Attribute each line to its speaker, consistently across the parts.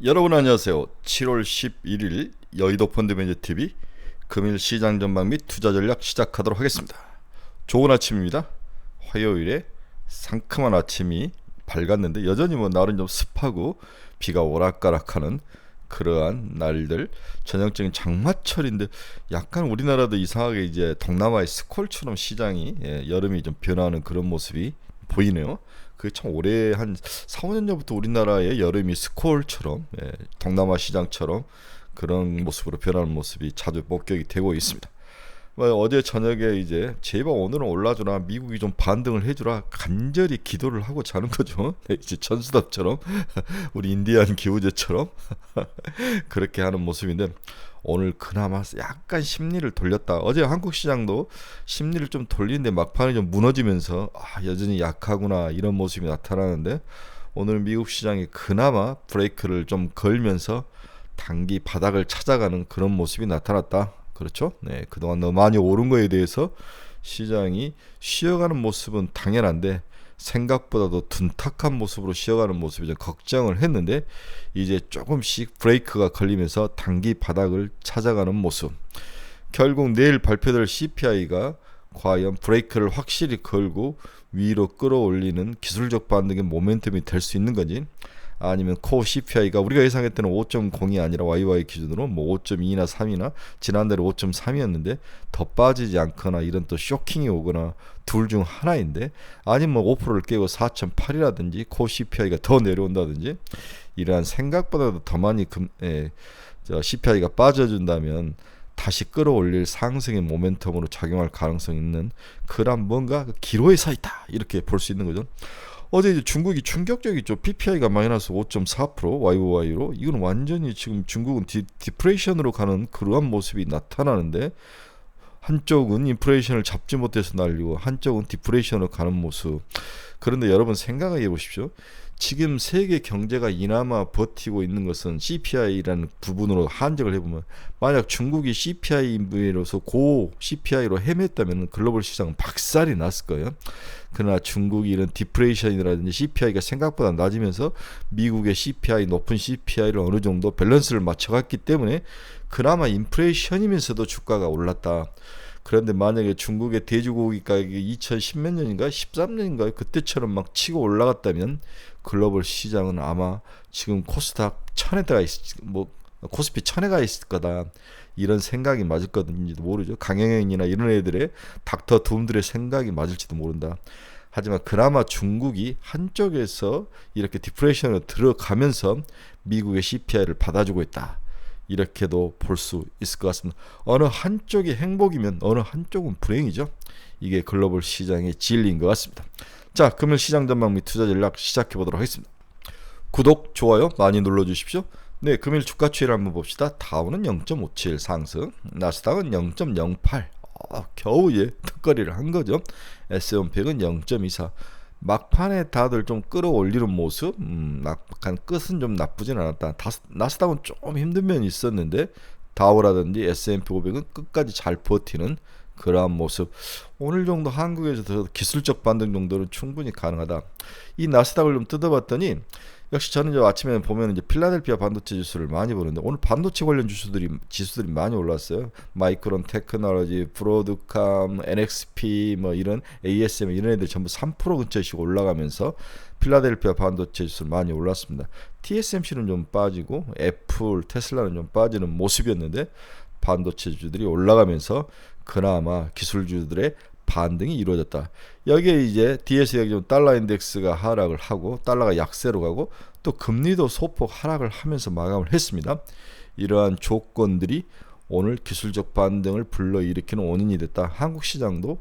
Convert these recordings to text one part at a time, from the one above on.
Speaker 1: 여러분 안녕하세요. 7월 11일 여의도 펀드매니저TV 금일 시장 전망 및 투자 전략 시작하도록 하겠습니다. 좋은 아침입니다. 화요일에 상큼한 아침이 밝았는데 여전히 날은 좀 습하고 비가 오락가락하는 그러한 날들, 전형적인 장마철인데 약간 우리나라도 이상하게 이제 동남아의 스콜처럼 시장이 여름이 좀 변화하는 그런 모습이 보이네요. 그 참 오래 한 4, 5년 전부터 우리나라의 여름이 스콜처럼 동남아 시장처럼 그런 모습으로 변하는 모습이 자주 목격이 되고 있습니다. 어제 저녁에 이제 제발 오늘은 올라주라, 미국이 좀 반등을 해주라 간절히 기도를 하고 자는 거죠. 이제 천수답처럼 우리 인디안 기우제처럼 그렇게 하는 모습인데 오늘 그나마 약간 심리를 돌렸다. 어제 한국 시장도 심리를 좀 돌리는데 막판에 좀 무너지면서 여전히 약하구나 이런 모습이 나타나는데 오늘 미국 시장이 그나마 브레이크를 좀 걸면서 단기 바닥을 찾아가는 그런 모습이 나타났다. 그렇죠? 네, 그동안 너무 많이 오른 거에 대해서 시장이 쉬어가는 모습은 당연한데 생각보다도 둔탁한 모습으로 쉬어가는 모습이 좀 걱정을 했는데 이제 조금씩 브레이크가 걸리면서 단기 바닥을 찾아가는 모습. 결국 내일 발표될 CPI가 과연 브레이크를 확실히 걸고 위로 끌어올리는 기술적 반등의 모멘텀이 될 수 있는 건지, 아니면 코어 CPI가 우리가 예상했던 5.0이 아니라 YY 기준으로 5.2나 3이나 지난달에 5.3이었는데 더 빠지지 않거나 이런 또 쇼킹이 오거나 둘 중 하나인데, 아니면 5%를 깨고 4.8이라든지 코어 CPI가 더 내려온다든지 이러한 생각보다도 더 많이 CPI가 빠져준다면 다시 끌어올릴 상승의 모멘텀으로 작용할 가능성이 있는 그런 뭔가 기로에 서 있다 이렇게 볼 수 있는 거죠. 어제 이제 중국이 충격적이죠. PPI가 마이너스 5.4% YOY로 이건 완전히 지금 중국은 디프레이션으로 가는 그러한 모습이 나타나는데, 한쪽은 인플레이션을 잡지 못해서 날리고 한쪽은 디프레이션으로 가는 모습. 그런데 여러분 생각해 보십시오. 지금 세계 경제가 이나마 버티고 있는 것은 CPI라는 부분으로 한정을 해보면, 만약 중국이 CPI로서 고 CPI로 헤맸다면 글로벌 시장은 박살이 났을 거예요. 그러나 중국이 이런 디프레이션이라든지 CPI가 생각보다 낮으면서 미국의 CPI, 높은 CPI를 어느 정도 밸런스를 맞춰갔기 때문에 그나마 인플레이션이면서도 주가가 올랐다. 그런데 만약에 중국의 돼지고기 가격이 2010몇 년인가 13년인가 그때처럼 막 치고 올라갔다면 글로벌 시장은 아마 지금 코스닥 1000에다가 코스피 1000에가 있을 거다 이런 생각이 맞을 건지도 모르죠. 강영현이나 이런 애들의 닥터 둠들의 생각이 맞을지도 모른다. 하지만 그나마 중국이 한쪽에서 이렇게 디프레이션으로 들어가면서 미국의 CPI를 받아주고 있다, 이렇게도 볼 수 있을 것 같습니다. 어느 한쪽이 행복이면 어느 한쪽은 불행이죠. 이게 글로벌 시장의 진리인 것 같습니다. 자, 금일 시장 전망 및 투자 전략 시작해 보도록 하겠습니다. 구독, 좋아요 많이 눌러주십시오. 네, 금일 주가 추이를 한번 봅시다. 다우는 0.57 상승, 나스닥은 0.08, 겨우 턱걸이를 한 거죠. S&P는 0.24. 막판에 다들 좀 끌어올리는 모습, 막판 끝은 좀 나쁘진 않았다. 나스닥은 좀 힘든 면이 있었는데 다우라든지 S&P 500은 끝까지 잘 버티는 그러한 모습. 오늘 정도 한국에서 더 기술적 반등 정도는 충분히 가능하다. 이 나스닥을 좀 뜯어봤더니 역시 저는 이제 아침에 보면 이제 필라델피아 반도체 지수를 많이 보는데 오늘 반도체 관련 지수들이 많이 올랐어요. 마이크론 테크놀로지, 브로드캄, NXP 이런 ASM 이런 애들 전부 3% 근처씩 올라가면서 필라델피아 반도체 지수를 많이 올랐습니다. TSMC는 좀 빠지고 애플, 테슬라는 좀 빠지는 모습이었는데 반도체주들이 올라가면서 그나마 기술주들의 반등이 이루어졌다. 여기에 이제 DS가 좀 달러 인덱스가 하락을 하고 달러가 약세로 가고 또 금리도 소폭 하락을 하면서 마감을 했습니다. 이러한 조건들이 오늘 기술적 반등을 불러일으키는 원인이 됐다. 한국 시장도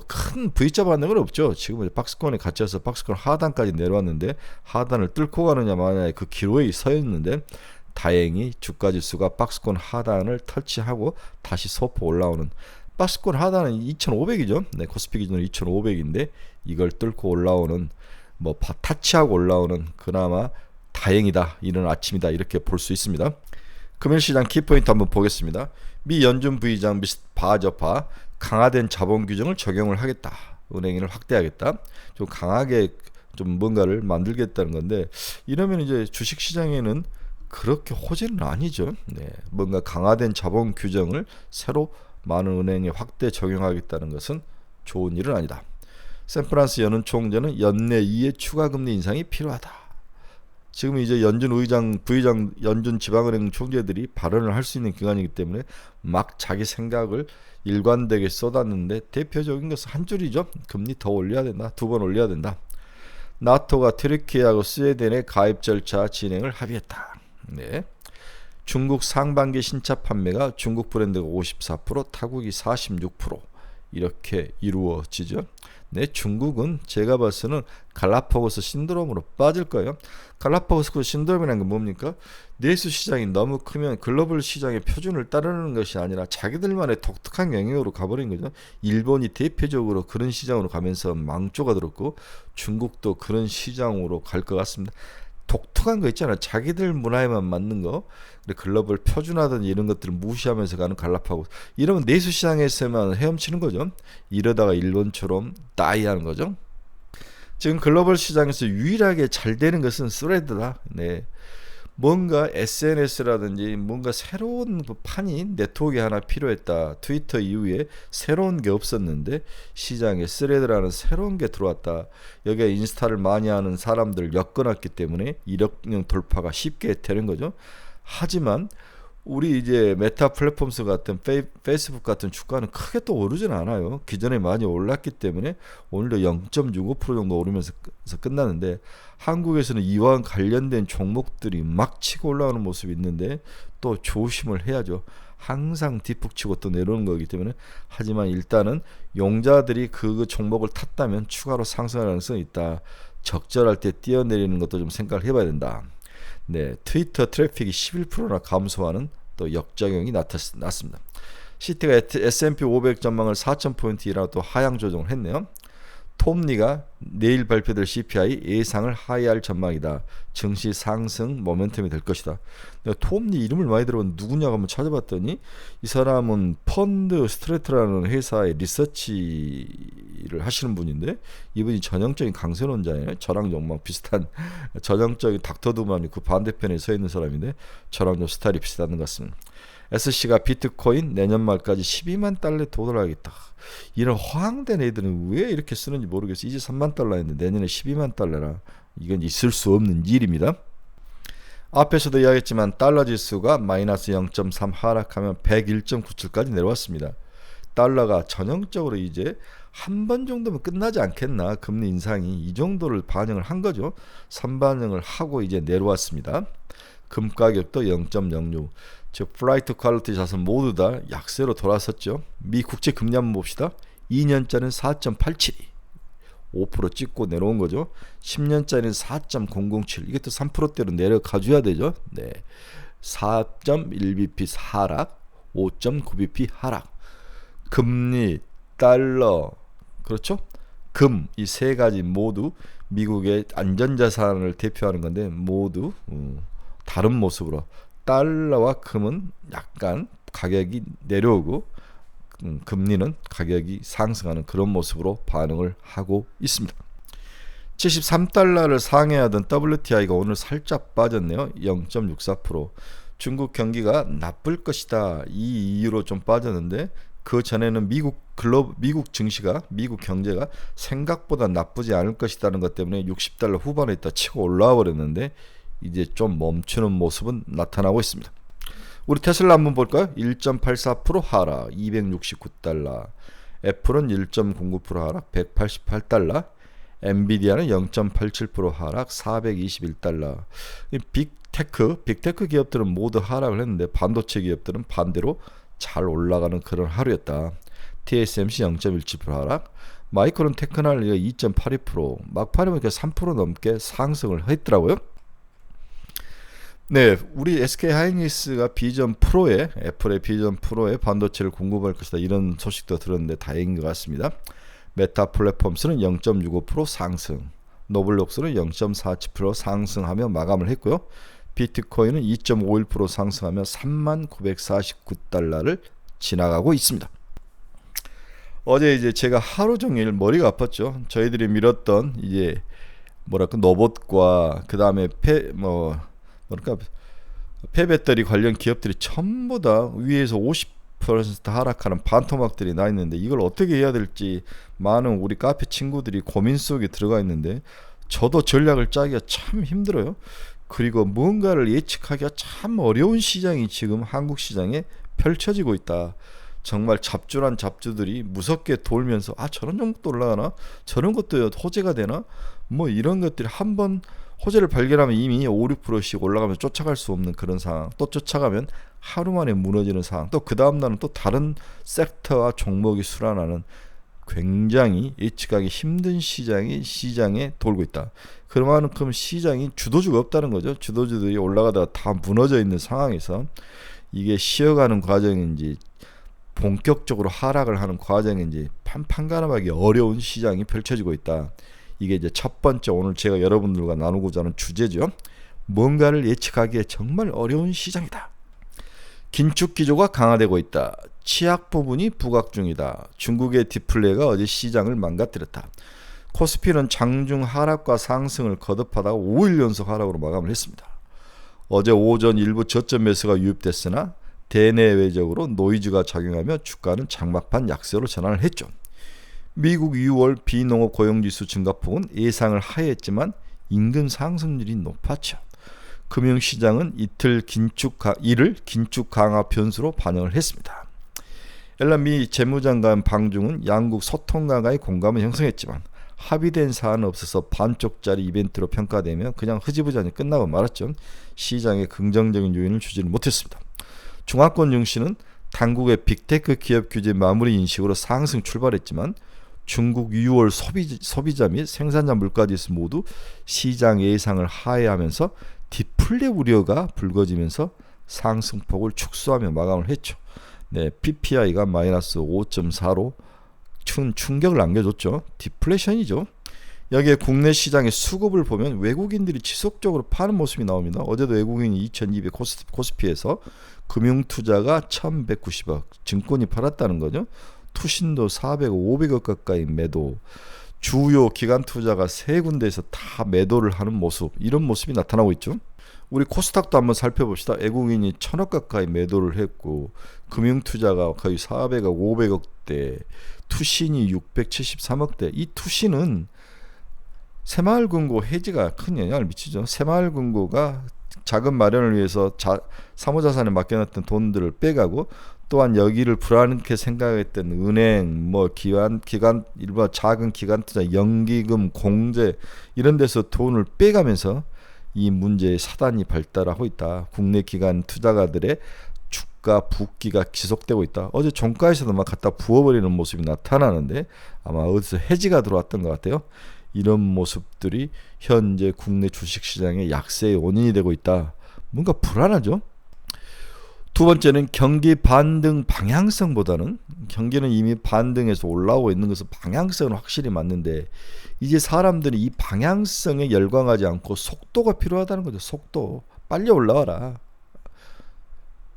Speaker 1: 큰 V자 반등은 없죠. 지금 이제 박스권에 갇혀서 박스권 하단까지 내려왔는데 하단을 뚫고 가느냐 마느냐의 그 기로에 서 있는데 다행히 주가 지수가 박스권 하단을 터치하고 다시 소폭 올라오는, 박스권 하단은 2,500이죠. 네, 코스피 기준으로 2,500인데 이걸 뚫고 올라오는, 타치하고 올라오는 그나마 다행이다, 이런 아침이다, 이렇게 볼 수 있습니다. 금일 시장 키포인트 한번 보겠습니다. 미 연준 부의장 미스 바저파 강화된 자본 규정을 적용을 하겠다, 은행인을 확대하겠다, 좀 강하게 좀 뭔가를 만들겠다는 건데, 이러면 이제 주식 시장에는 그렇게 호재는 아니죠. 네, 뭔가 강화된 자본 규정을 새로 많은 은행에 확대 적용하겠다는 것은 좋은 일은 아니다. 샌프란시스 연은 총재는 연내 2의 추가 금리 인상이 필요하다. 지금 이제 연준 의장, 부의장, 연준 지방은행 총재들이 발언을 할 수 있는 기간이기 때문에 막 자기 생각을 일관되게 쏟았는데 대표적인 것은 한 줄이죠. 금리 더 올려야 된다. 2번 올려야 된다. 나토가 튀르키예하고 스웨덴의 가입 절차 진행을 합의했다. 네. 중국 상반기 신차 판매가 중국 브랜드가 54%, 타국이 46% 이렇게 이루어지죠. 네, 중국은 제가 봐서는 갈라파고스 신드롬으로 빠질 거예요. 갈라파고스 신드롬이라는 건 뭡니까? 내수 시장이 너무 크면 글로벌 시장의 표준을 따르는 것이 아니라 자기들만의 독특한 영역으로 가버린 거죠. 일본이 대표적으로 그런 시장으로 가면서 망조가 들었고 중국도 그런 시장으로 갈 것 같습니다. 독특한 거 있잖아요. 자기들 문화에만 맞는 거. 글로벌 표준화든지 이런 것들을 무시하면서 가는 갈라파고스. 이러면 내수 시장에서만 헤엄치는 거죠. 이러다가 일본처럼 따이하는 거죠. 지금 글로벌 시장에서 유일하게 잘 되는 것은 스레드다. 네. 뭔가 SNS라든지 뭔가 새로운 판이 네트워크가 하나 필요했다. 트위터 이후에 새로운 게 없었는데 시장에 스레드라는 새로운 게 들어왔다. 여기에 인스타를 많이 하는 사람들을 엮어놨기 때문에 1억 명 돌파가 쉽게 되는 거죠. 하지만 우리 이제 메타 플랫폼스 같은 페이스북 같은 주가는 크게 또 오르진 않아요. 기존에 많이 올랐기 때문에 오늘도 0.65% 정도 오르면서 끝나는데 한국에서는 이와 관련된 종목들이 막 치고 올라오는 모습이 있는데 또 조심을 해야죠. 항상 뒷북 치고 또 내려오는 거기 때문에. 하지만 일단은 용자들이 그 종목을 탔다면 추가로 상승할 가능성이 있다. 적절할 때 뛰어내리는 것도 좀 생각을 해봐야 된다. 네, 트위터 트래픽이 11%나 감소하는 또 역작용이 나타났습니다. 시티가 S&P 500 전망을 4,000포인트이라도 또 하향 조정을 했네요. 톰리가 내일 발표될 CPI 예상을 하회할 전망이다. 증시 상승 모멘텀이 될 것이다. 내가 톰리 이름을 많이 들어본 누구냐고 한번 찾아봤더니 이 사람은 펀드 스트레트라는 회사의 리서치를 하시는 분인데 이분이 전형적인 강세론자예요. 저랑 정말 비슷한 전형적인 닥터두만이 그 반대편에 서 있는 사람인데 저랑 좀 스타일이 비슷한 것 같습니다. SC가 비트코인 내년 말까지 12만 달러에 도달하겠다. 이런 허황된 애들은 왜 이렇게 쓰는지 모르겠어요. 이제 3만 달러 했는데 내년에 12만 달러라. 이건 있을 수 없는 일입니다. 앞에서도 이야기했지만 달러 지수가 마이너스 0.3 하락하면 101.97까지 내려왔습니다. 달러가 전형적으로 이제 한 번 정도면 끝나지 않겠나. 금리 인상이 이 정도를 반영을 한 거죠. 3반영을 하고 이제 내려왔습니다. 금 가격도 0.06. 즉 플라이트 퀄리티 자산 모두 다 약세로 돌아섰죠. 미 국채 금리 한번 봅시다. 2년짜리는 4.87, 5% 찍고 내려온 거죠. 10년짜리는 4.007, 이게 또 3%대로 내려가줘야 되죠. 네, 4.1bp 하락, 5.9bp 하락. 금리, 달러, 그렇죠? 금, 이 세 가지 모두 미국의 안전자산을 대표하는 건데 모두 다른 모습으로 달러와 금은 약간 가격이 내려오고 금리는 가격이 상승하는 그런 모습으로 반응을 하고 있습니다. 73달러를 상회하던 WTI가 오늘 살짝 빠졌네요. 0.64%. 중국 경기가 나쁠 것이다. 이 이유로 좀 빠졌는데 그 전에는 미국 증시가, 미국 경제가 생각보다 나쁘지 않을 것이라는 것 때문에 60달러 후반에 있다 치고 올라와 버렸는데 이제 좀 멈추는 모습은 나타나고 있습니다. 우리 테슬라 한번 볼까요? 1.84% 하락 269달러, 애플은 1.09% 하락 188달러, 엔비디아는 0.87% 하락 421달러. 빅테크 기업들은 모두 하락을 했는데 반도체 기업들은 반대로 잘 올라가는 그런 하루였다. TSMC 0.17% 하락, 마이크론 테크놀로지가 2.82%, 막판에 보니까 3% 넘게 상승을 했더라고요. 네, 우리 SK 하이닉스가 비전 프로에, 애플의 비전 프로에 반도체를 공급할 것이다, 이런 소식도 들었는데 다행인 것 같습니다. 메타 플랫폼스는 0.65% 상승, 노블록스는 0.47% 상승하며 마감을 했고요. 비트코인은 2.51% 상승하며 39,949달러를 지나가고 있습니다. 어제 이제 제가 하루 종일 머리가 아팠죠. 저희들이 밀었던 이제 뭐랄까 로봇과 그 다음에 폐배터리 관련 기업들이 전부 다 위에서 50% 하락하는 반토막들이 나 있는데 이걸 어떻게 해야 될지 많은 우리 카페 친구들이 고민 속에 들어가 있는데 저도 전략을 짜기가 참 힘들어요. 그리고 뭔가를 예측하기가 참 어려운 시장이 지금 한국 시장에 펼쳐지고 있다. 정말 잡주란 잡주들이 무섭게 돌면서 저런 종목도 올라가나? 저런 것도 호재가 되나? 뭐 이런 것들이 한번 호재를 발견하면 이미 5, 6%씩 올라가면서 쫓아갈 수 없는 그런 상황, 또 쫓아가면 하루 만에 무너지는 상황, 또 그 다음 날은 또 다른 섹터와 종목이 순환하는 굉장히 예측하기 힘든 시장에 돌고 있다. 그만큼 시장이 주도주가 없다는 거죠. 주도주들이 올라가다가 다 무너져 있는 상황에서 이게 쉬어가는 과정인지 본격적으로 하락을 하는 과정인지 판가름하기 어려운 시장이 펼쳐지고 있다. 이게 이제 첫 번째 오늘 제가 여러분들과 나누고자 하는 주제죠. 뭔가를 예측하기에 정말 어려운 시장이다. 긴축 기조가 강화되고 있다. 치약 부분이 부각 중이다. 중국의 디플레가 어제 시장을 망가뜨렸다. 코스피는 장중 하락과 상승을 거듭하다가 5일 연속 하락으로 마감을 했습니다. 어제 오전 일부 저점 매수가 유입됐으나 대내외적으로 노이즈가 작용하며 주가는 장막판 약세로 전환을 했죠. 미국 6월 비농업 고용지수 증가폭은 예상을 하회했지만 임금 상승률이 높았죠. 금융시장은 이를 긴축 강화 변수로 반영을 했습니다. 앨런 미 재무장관 방중은 양국 소통 강화에 공감을 형성했지만 합의된 사안은 없어서 반쪽짜리 이벤트로 평가되며 그냥 흐지부지하니 끝나고 말았죠. 시장에 긍정적인 요인을 주지는 못했습니다. 중화권 증시는 당국의 빅테크 기업 규제 마무리 인식으로 상승 출발했지만 중국 6월 소비자 및 생산자 물가지수 모두 시장 예상을 하회하면서 디플레 우려가 불거지면서 상승폭을 축소하며 마감을 했죠. 네, PPI가 마이너스 5.4로 충격을 안겨줬죠. 디플레이션이죠. 여기에 국내 시장의 수급을 보면 외국인들이 지속적으로 파는 모습이 나옵니다. 어제도 외국인이 2200 코스피에서 금융투자가 1190억 증권이 팔았다는 거죠. 투신도 400억 500억 가까이 매도, 주요 기관 투자가 세 군데에서 다 매도를 하는 모습, 이런 모습이 나타나고 있죠. 우리 코스닥도 한번 살펴봅시다. 외국인이 1000억 가까이 매도를 했고 금융투자가 거의 400억 500억대, 투신이 673억대. 이 투신은 새마을금고 해지가 큰 영향을 미치죠. 새마을금고가 자금 마련을 위해서 사모자산에 맡겨놨던 돈들을 빼가고 또한 여기를 불안하게 생각했던 은행, 일부 작은 기관 투자, 연기금, 공제 이런 데서 돈을 빼가면서 이 문제의 사단이 발달하고 있다. 국내 기관 투자가들의 주가 붓기가 지속되고 있다. 어제 종가에서도 막 갖다 부어버리는 모습이 나타나는데 아마 어디서 해지가 들어왔던 것 같아요. 이런 모습들이 현재 국내 주식시장의 약세의 원인이 되고 있다. 뭔가 불안하죠. 두 번째는 경기 반등 방향성보다는, 경기는 이미 반등해서 올라오고 있는 것은 방향성은 확실히 맞는데 이제 사람들이 이 방향성에 열광하지 않고 속도가 필요하다는 거죠. 속도. 빨리 올라와라.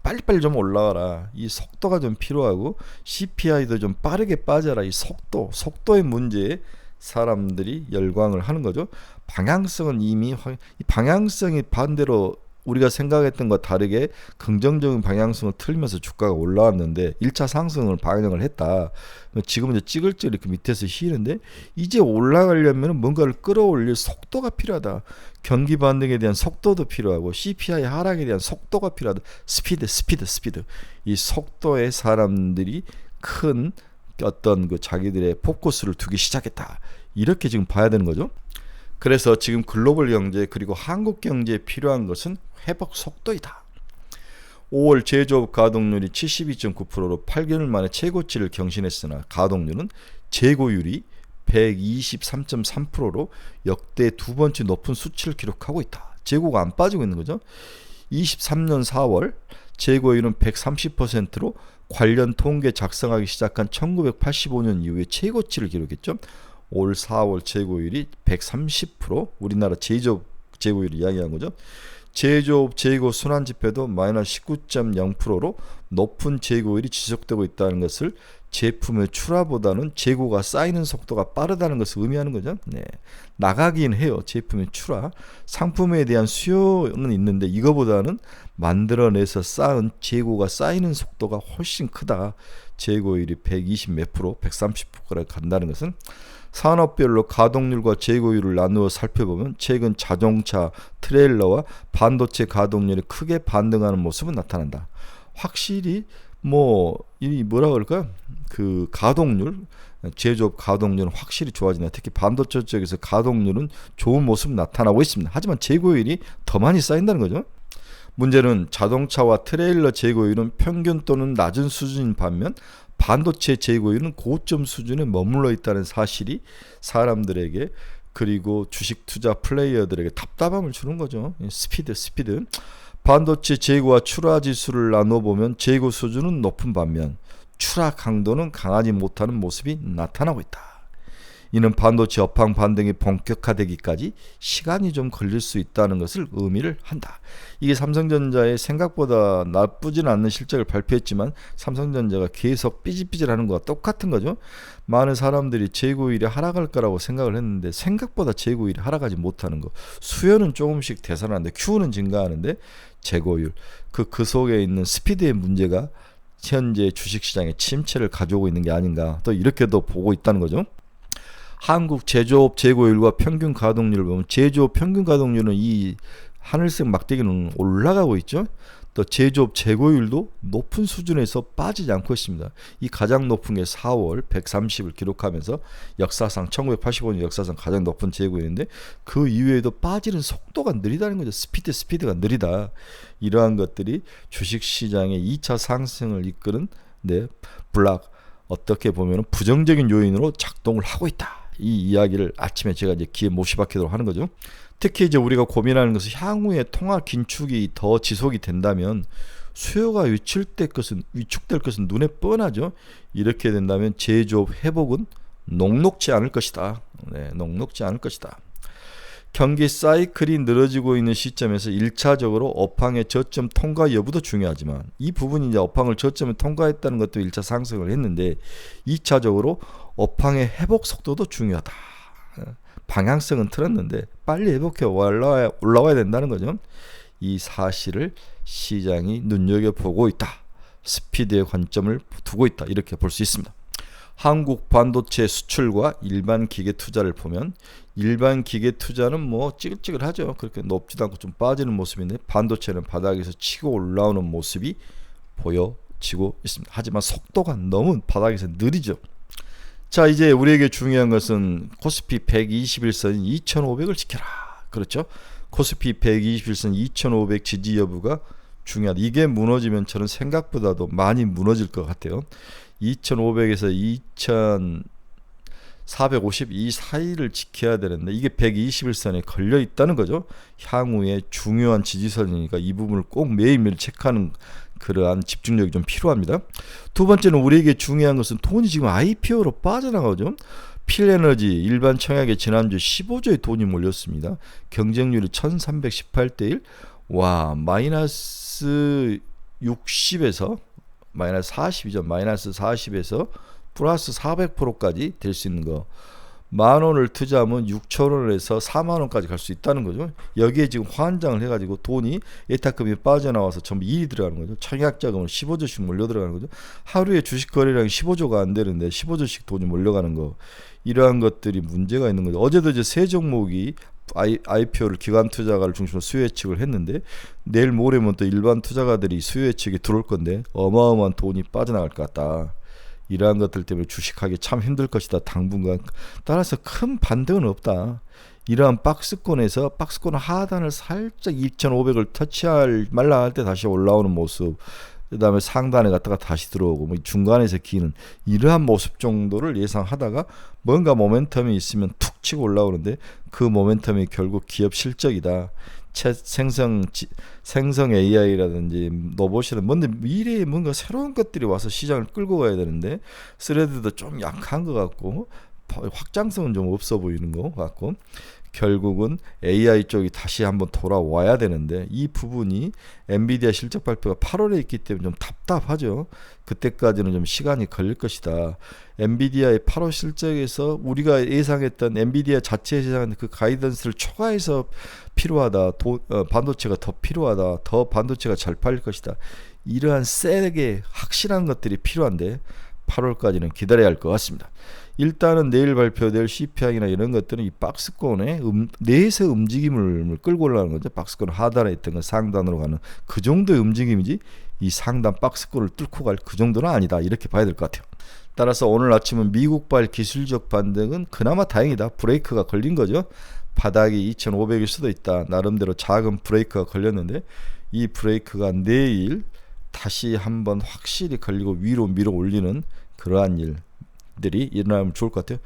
Speaker 1: 빨리빨리 좀 올라와라. 이 속도가 좀 필요하고 CPI도 좀 빠르게 빠져라. 이 속도의 문제에 사람들이 열광을 하는 거죠. 방향성은 이미 이 방향성이 반대로 우리가 생각했던 것 다르게 긍정적인 방향성을 틀면서 주가가 올라왔는데 1차 상승을 반영을 했다. 지금은 이제 찌글찌글 이렇게 밑에서 휘는데 이제 올라가려면 뭔가를 끌어올릴 속도가 필요하다. 경기 반등에 대한 속도도 필요하고 CPI 하락에 대한 속도가 필요하다. 스피드. 이 속도에 사람들이 큰 어떤 자기들의 포커스를 두기 시작했다. 이렇게 지금 봐야 되는 거죠. 그래서 지금 글로벌 경제 그리고 한국 경제에 필요한 것은 회복 속도이다. 5월 제조업 가동률이 72.9%로 8개월 만에 최고치를 경신했으나 가동률은 재고율이 123.3%로 역대 두 번째 높은 수치를 기록하고 있다. 재고가 안 빠지고 있는 거죠. 23년 4월 재고율은 130%로 관련 통계 작성하기 시작한 1985년 이후에 최고치를 기록했죠. 올 4월 재고율이 130%, 우리나라 제조업 재고율을 이야기한 거죠. 제조업 재고 순환지표도 마이너스 19.0%로 높은 재고율이 지속되고 있다는 것을 제품의 출하보다는 재고가 쌓이는 속도가 빠르다는 것을 의미하는 거죠. 네. 나가긴 해요. 제품의 출하. 상품에 대한 수요는 있는데 이거보다는 만들어내서 쌓은 재고가 쌓이는 속도가 훨씬 크다. 재고율이 120 몇 프로, 130%가 간다는 것은 산업별로 가동률과 재고율을 나누어 살펴보면 최근 자동차, 트레일러와 반도체 가동률이 크게 반등하는 모습은 나타난다. 확실히 이 뭐라 그럴까? 그 가동률, 제조업 가동률은 확실히 좋아진다. 특히 반도체 쪽에서 가동률은 좋은 모습이 나타나고 있습니다. 하지만 재고율이 더 많이 쌓인다는 거죠. 문제는 자동차와 트레일러 재고율은 평균 또는 낮은 수준인 반면 반도체 재고율은 고점 수준에 머물러 있다는 사실이 사람들에게 그리고 주식 투자 플레이어들에게 답답함을 주는 거죠. 스피드. 반도체 재고와 출하 지수를 나눠보면 재고 수준은 높은 반면 출하 강도는 강하지 못하는 모습이 나타나고 있다. 이는 반도체 업황 반등이 본격화되기까지 시간이 좀 걸릴 수 있다는 것을 의미를 한다. 이게 삼성전자의 생각보다 나쁘진 않는 실적을 발표했지만 삼성전자가 계속 삐질삐질하는 거와 똑같은 거죠. 많은 사람들이 재고율이 하락할 거라고 생각을 했는데 생각보다 재고율이 하락하지 못하는 거. 수요는 조금씩 되살아나는데 Q는 증가하는데 재고율 그 속에 있는 스피드의 문제가 현재 주식시장의 침체를 가져오고 있는 게 아닌가 또 이렇게도 보고 있다는 거죠. 한국 제조업 재고율과 평균 가동률을 보면 제조업 평균 가동률은 이 하늘색 막대기는 올라가고 있죠. 또 제조업 재고율도 높은 수준에서 빠지지 않고 있습니다. 이 가장 높은 게 4월 130을 기록하면서 역사상 1985년 역사상 가장 높은 재고율인데 그 이후에도 빠지는 속도가 느리다는 거죠. 스피드가 느리다. 이러한 것들이 주식시장의 2차 상승을 이끄는 블락 어떻게 보면 부정적인 요인으로 작동을 하고 있다. 이 이야기를 아침에 제가 이제 귀에 못이 박히도록 하는 거죠. 특히 이제 우리가 고민하는 것은 향후에 통화 긴축이 더 지속이 된다면 수요가 위축될 것은 눈에 뻔하죠. 이렇게 된다면 제조업 회복은 녹록지 않을 것이다. 녹록지 않을 것이다. 경기 사이클이 늘어지고 있는 시점에서 1차적으로 업황의 저점 통과 여부도 중요하지만 이 부분이 이제 업황을 저점에 통과했다는 것도 1차 상승을 했는데 2차적으로 업황의 회복 속도도 중요하다. 방향성은 틀었는데 빨리 회복해 올라와야 된다는 거죠. 이 사실을 시장이 눈여겨보고 있다. 스피드의 관점을 두고 있다. 이렇게 볼 수 있습니다. 한국 반도체 수출과 일반 기계 투자를 보면 일반 기계 투자는 찌글찌글하죠. 그렇게 높지도 않고 좀 빠지는 모습인데 반도체는 바닥에서 치고 올라오는 모습이 보여지고 있습니다. 하지만 속도가 너무 바닥에서 느리죠. 자, 이제 우리에게 중요한 것은 코스피 121선 2500을 지켜라. 그렇죠? 코스피 121선 2500 지지 여부가 중요하다. 이게 무너지면 저는 생각보다도 많이 무너질 것 같아요. 2500에서 2450 이 사이를 지켜야 되는데 이게 121선에 걸려 있다는 거죠. 향후에 중요한 지지선이니까 이 부분을 꼭 매일매일 체크하는 그러한 집중력이 좀 필요합니다. 두 번째는 우리에게 중요한 것은 돈이 지금 IPO로 빠져나가죠. 필에너지 일반 청약에 지난주 15조의 돈이 몰렸습니다. 경쟁률이 1318대 1. 와, 마이너스 60에서 마이너스 40이죠. 마이너스 40에서 플러스 400%까지 될 수 있는 거. 10,000원을 투자하면 6,000원에서 40,000원까지 갈 수 있다는 거죠. 여기에 지금 환장을 해가지고 돈이 예탁금이 빠져나와서 전부 일이 들어가는 거죠. 청약자금을 15조씩 몰려 들어가는 거죠. 하루에 주식 거래량이 15조가 안 되는데 15조씩 돈이 몰려가는 거. 이러한 것들이 문제가 있는 거죠. 어제도 이제 세 종목이 IPO를 기관 투자가를 중심으로 수요 예측을 했는데 내일 모레면 또 일반 투자가들이 수요 예측에 들어올 건데 어마어마한 돈이 빠져나갈 것 같다. 이러한 것들 때문에 주식하기 참 힘들 것이다. 당분간. 따라서 큰 반등은 없다. 이러한 박스권 하단을 살짝 2,500을 터치할 말라 할 때 다시 올라오는 모습. 그 다음에 상단에 갔다가 다시 들어오고 중간에서 기는 이러한 모습 정도를 예상하다가 뭔가 모멘텀이 있으면 툭 치고 올라오는데 그 모멘텀이 결국 기업 실적이다. 생성 AI라든지 로봇이라든지 뭔데 미래에 뭔가 새로운 것들이 와서 시장을 끌고 가야 되는데 스레드도 좀 약한 것 같고 확장성은 좀 없어 보이는 것 같고 결국은 AI 쪽이 다시 한번 돌아와야 되는데 이 부분이 엔비디아 실적 발표가 8월에 있기 때문에 좀 답답하죠. 그때까지는 좀 시간이 걸릴 것이다. 엔비디아의 8월 실적에서 우리가 예상했던 엔비디아 자체에 예상한 그 가이던스를 초과해서 필요하다. 반도체가 더 필요하다. 더 반도체가 잘 팔릴 것이다. 이러한 세게 확실한 것들이 필요한데 8월까지는 기다려야 할 것 같습니다. 일단은 내일 발표될 CPI나 이런 것들은 이 박스권의 내에서 움직임을 끌고 올라가는 거죠. 박스권 하단에 있던 건 상단으로 가는 그 정도의 움직임이지 이 상단 박스권을 뚫고 갈 그 정도는 아니다. 이렇게 봐야 될 것 같아요. 따라서 오늘 아침은 미국발 기술적 반등은 그나마 다행이다. 브레이크가 걸린 거죠. 바닥이 2,500일 수도 있다. 나름대로 작은 브레이크가 걸렸는데 이 브레이크가 내일 다시 한번 확실히 걸리고 위로 밀어 올리는 그러한 일들이 일어나면 좋을 것 같아요.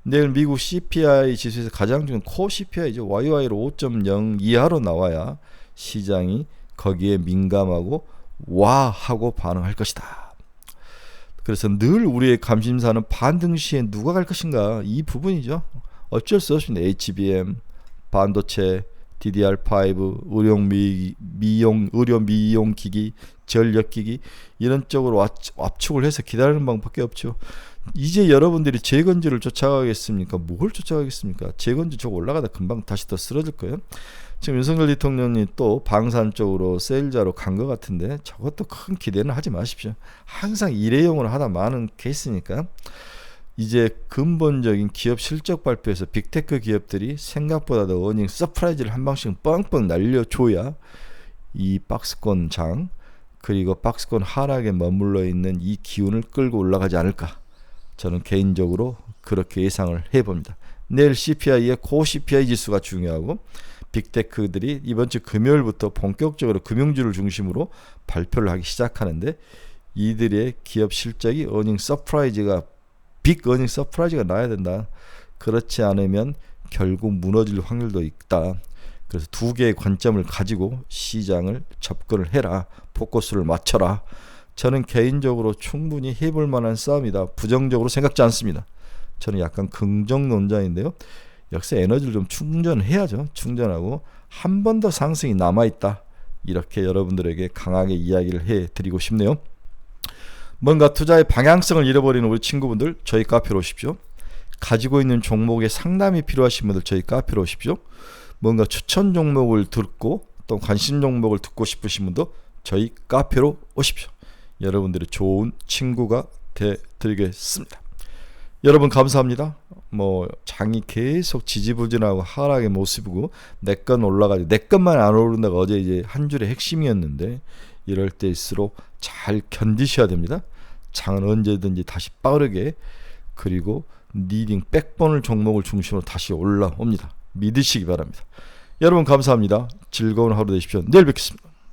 Speaker 1: 내일 미국 CPI 지수에서 가장 중요한 코 CPI죠. YY로 5.0 이하로 나와야 시장이 거기에 민감하고 와 하고 반응할 것이다. 그래서 늘 우리의 감심사는 반등 시에 누가 갈 것인가 이 부분이죠. 어쩔 수 없습니다. HBM, 반도체, DDR5, 의료 미용 기기, 전력 기기 이런 쪽으로 압축을 해서 기다리는 방법밖에 없죠. 이제 여러분들이 재건주를 쫓아가겠습니까? 뭘 쫓아가겠습니까? 재건주 쪽 올라가다 금방 다시 더 쓰러질 거예요. 지금 윤석열 대통령이 또 방산 쪽으로 세일자로 간 것 같은데 저것도 큰 기대는 하지 마십시오. 항상 일회용으로 하다 마는 케이스니까 이제 근본적인 기업 실적 발표에서 빅테크 기업들이 생각보다도 어닝 서프라이즈를 한 방씩 뻥뻥 날려줘야 이 박스권 장 그리고 박스권 하락에 머물러 있는 이 기운을 끌고 올라가지 않을까. 저는 개인적으로 그렇게 예상을 해봅니다. 내일 CPI의 고 CPI 지수가 중요하고 빅테크들이 이번 주 금요일부터 본격적으로 금융주를 중심으로 발표를 하기 시작하는데 이들의 기업 실적이 어닝 서프라이즈가 빅 어닝 서프라이즈가 나야 된다. 그렇지 않으면 결국 무너질 확률도 있다. 그래서 두 개의 관점을 가지고 시장을 접근을 해라. 포커스를 맞춰라. 저는 개인적으로 충분히 해볼 만한 싸움이다. 부정적으로 생각지 않습니다. 저는 약간 긍정론자인데요. 역시 에너지를 좀 충전해야죠. 충전하고 한 번 더 상승이 남아있다. 이렇게 여러분들에게 강하게 이야기를 해드리고 싶네요. 뭔가 투자의 방향성을 잃어버리는 우리 친구분들 저희 카페로 오십시오. 가지고 있는 종목에 상담이 필요하신 분들 저희 카페로 오십시오. 뭔가 추천 종목을 듣고 또 관심 종목을 듣고 싶으신 분도 저희 카페로 오십시오. 여러분들의 좋은 친구가 되드리겠습니다. 여러분 감사합니다. 장이 계속 지지부진하고 하락의 모습이고 내 건 올라가지고 내 것만 안 오른다가 어제 이제 한 줄의 핵심이었는데 이럴 때일수록 잘 견디셔야 됩니다. 장은 언제든지 다시 빠르게 그리고 리딩 백번을 종목을 중심으로 다시 올라옵니다. 믿으시기 바랍니다. 여러분 감사합니다. 즐거운 하루 되십시오. 내일 뵙겠습니다.